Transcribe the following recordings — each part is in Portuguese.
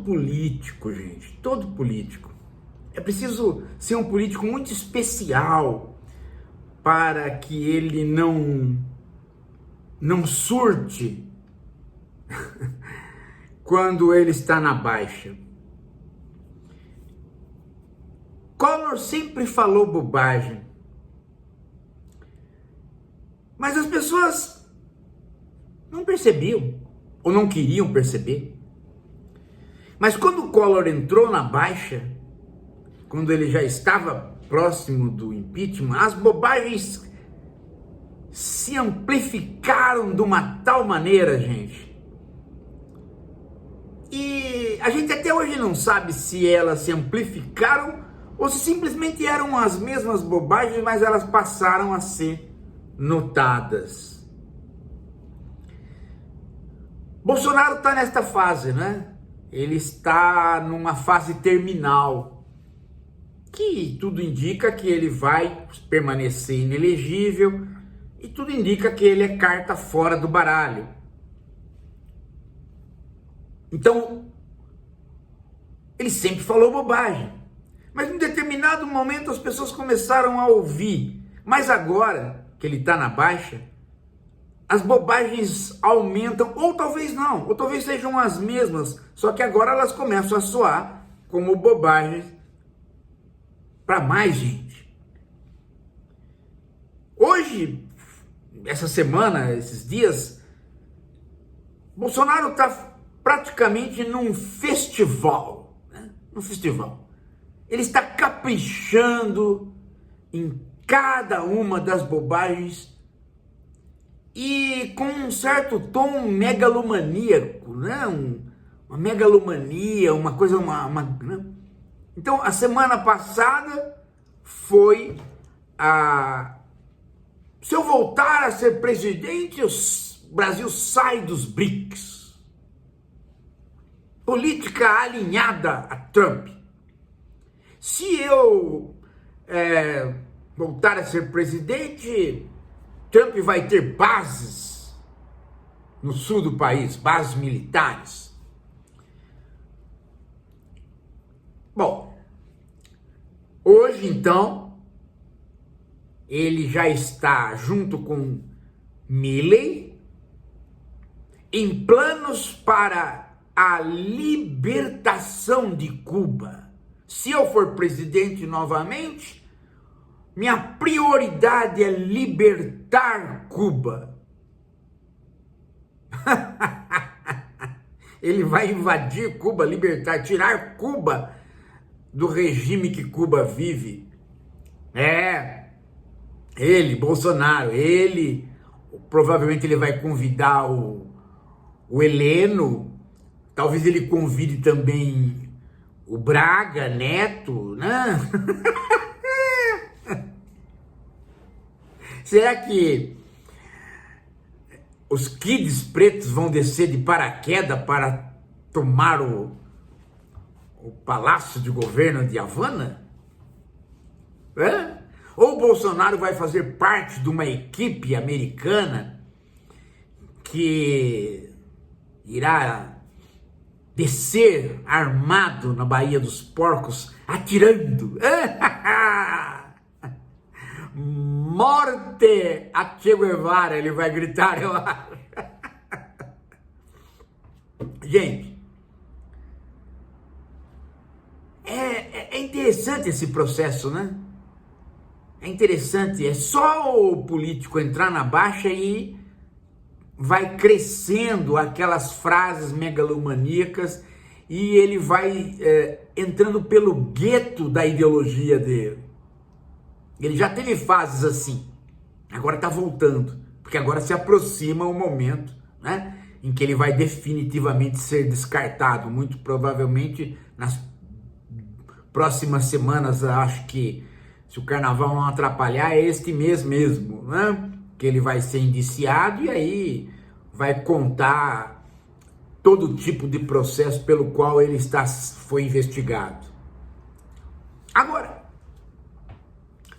político, gente, todo político, é preciso ser um político muito especial para que ele não surte quando ele está na baixa. Collor sempre falou bobagem, mas as pessoas não percebiam ou não queriam perceber. Mas quando o Collor entrou na baixa, quando ele já estava próximo do impeachment, as bobagens se amplificaram de uma tal maneira, gente. E a gente até hoje não sabe se elas se amplificaram ou se simplesmente eram as mesmas bobagens, mas elas passaram a ser notadas. Bolsonaro está nesta fase, né? Ele está numa fase terminal, que tudo indica que ele vai permanecer inelegível e tudo indica que ele é carta fora do baralho. Então, ele sempre falou bobagem, mas em determinado momento as pessoas começaram a ouvir. Mas agora que ele está na baixa, as bobagens aumentam, ou talvez não, ou talvez sejam as mesmas, só que agora elas começam a soar como bobagens para mais gente. Hoje, essa semana, esses dias, Bolsonaro está praticamente num festival, né? Um festival. Ele está caprichando em cada uma das bobagens e com um certo tom megalomaníaco, né? Uma megalomania, uma coisa, né? Então, a semana passada foi se eu voltar a ser presidente, o Brasil sai dos BRICS. Política alinhada a Trump. Se eu voltar a ser presidente, Trump vai ter bases no sul do país, bases militares. Bom, hoje então, ele já está junto com Milley em planos para a libertação de Cuba. Se eu for presidente novamente, minha prioridade é libertar Cuba. Ele vai invadir Cuba, libertar, tirar Cuba do regime que Cuba vive. Ele, Bolsonaro, provavelmente ele vai convidar o Heleno, talvez ele convide também o Braga Neto, né? Será que os kids pretos vão descer de paraquedas para tomar o palácio de governo de Havana? Ou o Bolsonaro vai fazer parte de uma equipe americana que irá descer armado na Baía dos Porcos, atirando? Morte a Che Guevara, ele vai gritar, eu acho. Gente, é interessante esse processo, né? É interessante, é só o político entrar na baixa e vai crescendo aquelas frases megalomaníacas e ele vai entrando pelo gueto da ideologia dele. Ele já teve fases assim, agora está voltando, porque agora se aproxima o momento, né, em que ele vai definitivamente ser descartado, muito provavelmente nas próximas semanas. Acho que se o carnaval não atrapalhar, é este mês mesmo, né, que ele vai ser indiciado e aí vai contar todo tipo de processo pelo qual ele foi investigado. Agora,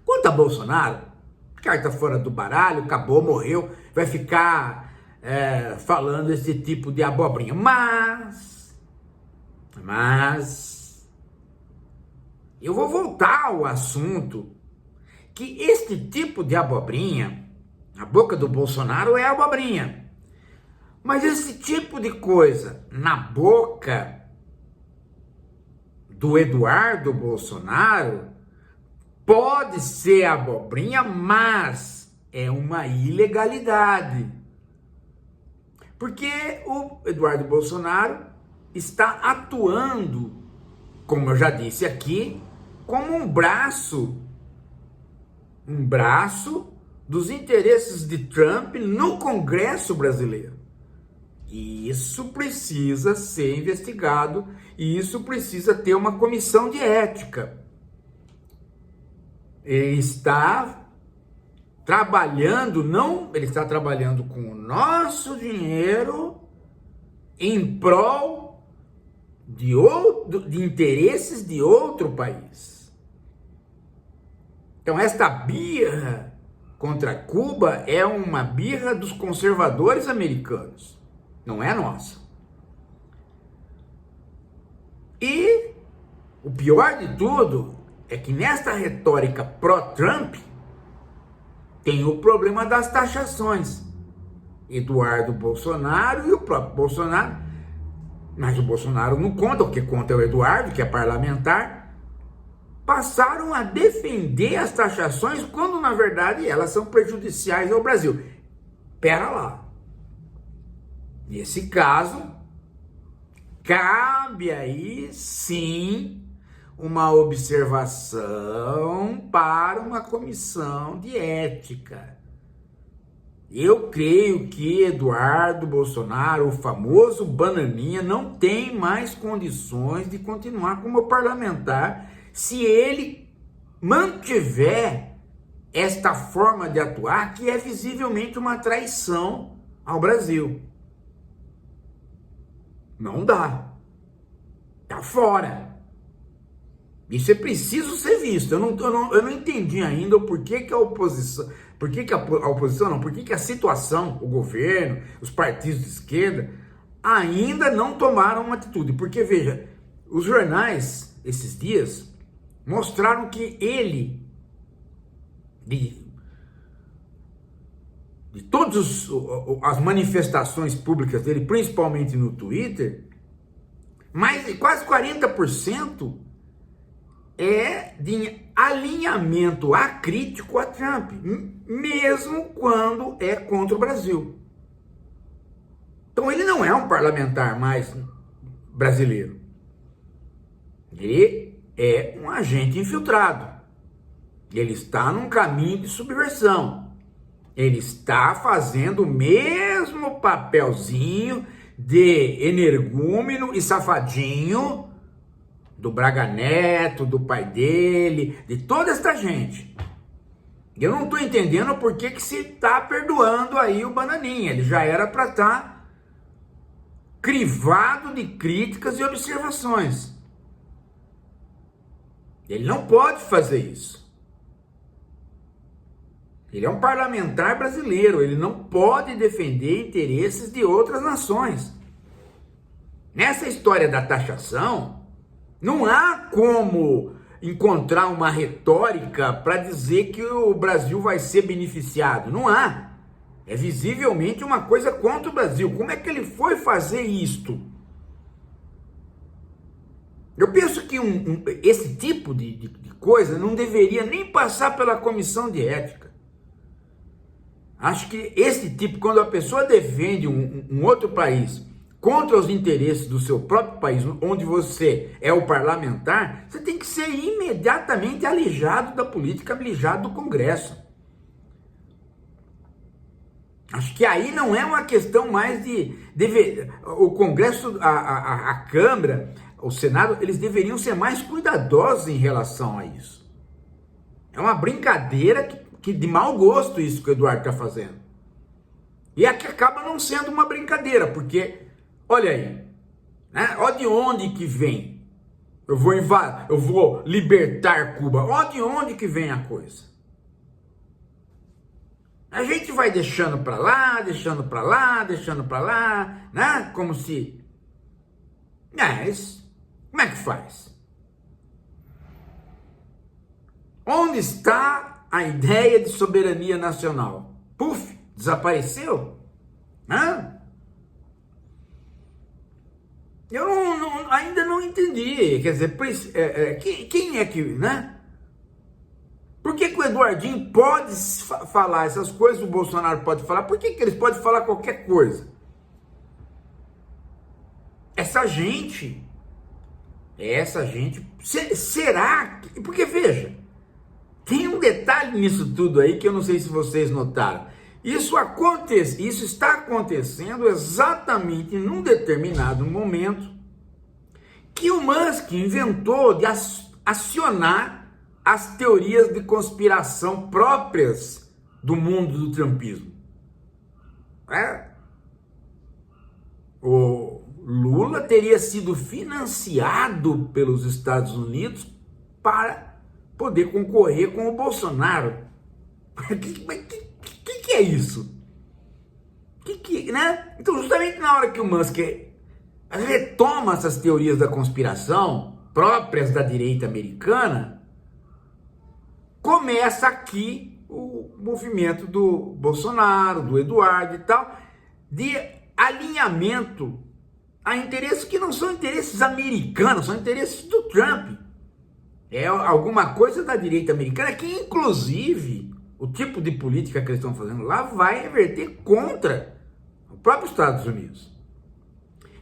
quanto a Bolsonaro, carta fora do baralho, acabou, morreu, vai ficar falando esse tipo de abobrinha. Mas Mas eu vou voltar ao assunto que este tipo de abobrinha, a boca do Bolsonaro é abobrinha, mas esse tipo de coisa na boca do Eduardo Bolsonaro pode ser abobrinha, mas é uma ilegalidade. Porque o Eduardo Bolsonaro está atuando, como eu já disse aqui, como um braço dos interesses de Trump no Congresso brasileiro. E isso precisa ser investigado, e isso precisa ter uma comissão de ética. Ele está trabalhando, ele está trabalhando com o nosso dinheiro em prol de interesses de outro país. Então, esta birra contra Cuba é uma birra dos conservadores americanos, não é nossa. E o pior de tudo é que nesta retórica pró-Trump tem o problema das taxações. Eduardo Bolsonaro e o próprio Bolsonaro, mas o Bolsonaro não conta, o que conta é o Eduardo, que é parlamentar, passaram a defender as taxações quando, na verdade, elas são prejudiciais ao Brasil. Pera lá. Nesse caso, cabe aí, sim, uma observação para uma comissão de ética. Eu creio que Eduardo Bolsonaro, o famoso bananinha, não tem mais condições de continuar como parlamentar se ele mantiver esta forma de atuar, que é visivelmente uma traição ao Brasil. Não dá. Tá fora. Isso é preciso ser visto. Eu não entendi ainda o porquê que a oposição, por que a situação, o governo, os partidos de esquerda, ainda não tomaram uma atitude. Porque, veja, os jornais, esses dias, mostraram que ele, de todas as manifestações públicas dele, principalmente no Twitter, quase 40% é de alinhamento acrítico a Trump, mesmo quando é contra o Brasil. Então ele não é um parlamentar mais brasileiro. Ele é um agente infiltrado. Ele está num caminho de subversão. Ele está fazendo o mesmo papelzinho de energúmeno e safadinho do Braga Neto, do pai dele, de toda esta gente. Eu não estou entendendo por que se está perdoando aí o Bananinha. Ele já era para estar crivado de críticas e observações. Ele não pode fazer isso. Ele é um parlamentar brasileiro, ele não pode defender interesses de outras nações. Nessa história da taxação, não há como encontrar uma retórica para dizer que o Brasil vai ser beneficiado. Não há. É visivelmente uma coisa contra o Brasil. Como é que ele foi fazer isto? Eu penso que esse tipo de coisa não deveria nem passar pela comissão de ética. Acho que esse tipo, quando a pessoa defende um outro país contra os interesses do seu próprio país, onde você é o parlamentar, você tem que ser imediatamente alijado da política, alijado do Congresso. Acho que aí não é uma questão mais o Congresso, a Câmara, o Senado, eles deveriam ser mais cuidadosos em relação a isso. É uma brincadeira que de mau gosto isso que o Eduardo está fazendo. E aqui acaba não sendo uma brincadeira, porque, olha aí, né? Olha de onde que vem. Eu vou libertar Cuba. Olha de onde que vem a coisa. A gente vai deixando para lá, deixando para lá, deixando para lá, né? Como se... Mas Como é que faz? Onde está a ideia de soberania nacional? Puf, desapareceu? Hã? Eu ainda não entendi. Quer dizer, quem é que, né? Por que o Eduardinho pode falar essas coisas, o Bolsonaro pode falar? Por que eles podem falar qualquer coisa? Essa gente, será que... Porque veja, tem um detalhe nisso tudo aí que eu não sei se vocês notaram. Isso está acontecendo exatamente num determinado momento que o Musk inventou de acionar as teorias de conspiração próprias do mundo do trumpismo. O Lula teria sido financiado pelos Estados Unidos para poder concorrer com o Bolsonaro. Que é isso? Né? Então, justamente na hora que o Musk retoma essas teorias da conspiração próprias da direita americana, começa aqui o movimento do Bolsonaro, do Eduardo e tal, de alinhamento a interesses que não são interesses americanos, são interesses do Trump. É alguma coisa da direita americana que, inclusive, o tipo de política que eles estão fazendo lá vai reverter contra o próprio Estados Unidos.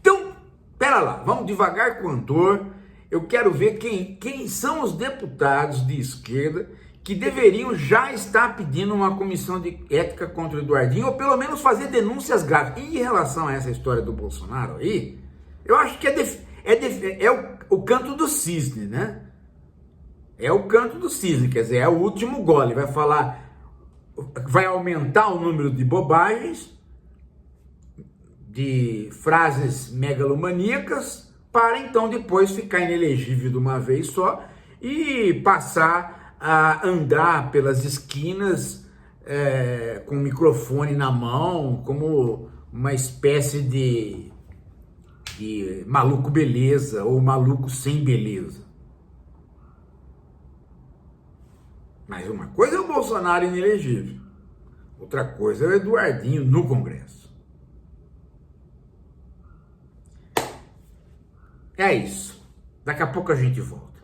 Então, pera lá, vamos devagar com o Andor. Eu quero ver quem são os deputados de esquerda que deveriam já estar pedindo uma comissão de ética contra o Eduardinho, ou pelo menos fazer denúncias graves. E em relação a essa história do Bolsonaro aí, eu acho que é o canto do cisne, né? É o canto do cisne, quer dizer, é o último gole. Vai falar, vai aumentar o número de bobagens, de frases megalomaníacas, para então depois ficar inelegível de uma vez só e passar a andar pelas esquinas com o microfone na mão, como uma espécie de maluco beleza ou maluco sem beleza. Mas uma coisa é o Bolsonaro inelegível, outra coisa é o Eduardinho no Congresso. É isso. Daqui a pouco a gente volta.